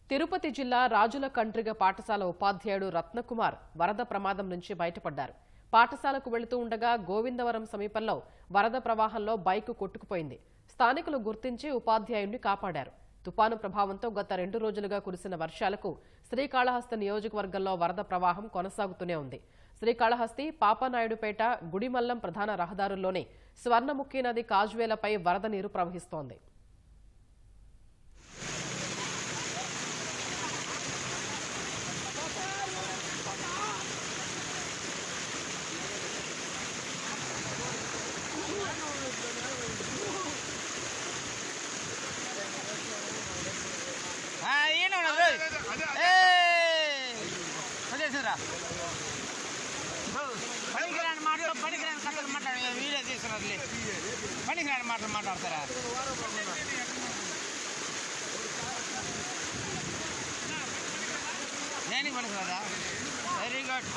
తిరుపతి జిల్లా రాజుల కండ్రిగ పాఠశాల ఉపాధ్యాయుడు రత్నకుమార్ వరద ప్రమాదం నుంచి బయటపడ్డారు. పాఠశాలకు వెళుతూ ఉండగా గోవిందవరం సమీపంలో వరద ప్రవాహంలో బైకు కొట్టుకుపోయింది. స్థానికులు గుర్తించి ఉపాధ్యాయుడిని కాపాడారు. తుపాను ప్రభావంతో గత 2 రోజులుగా కురిసిన వర్షాలకు శ్రీకాళహస్తి నియోజకవర్గంలో వరద ప్రవాహం కొనసాగుతూనే ఉంది. శ్రీకాళహస్తి, పాపనాయుడుపేట, గుడిమల్లం ప్రధాన రహదారుల్లోని స్వర్ణముఖి నది కాజ్వేలపై వరద నీరు ప్రవహిస్తోంది. పనికిరాని కథలు మాట్లాడాలి. వీడియో తీసుకున్నది పనికిరాని మాటలు మాట్లాడతారా? దేనికి పనికిరాదా? Very good.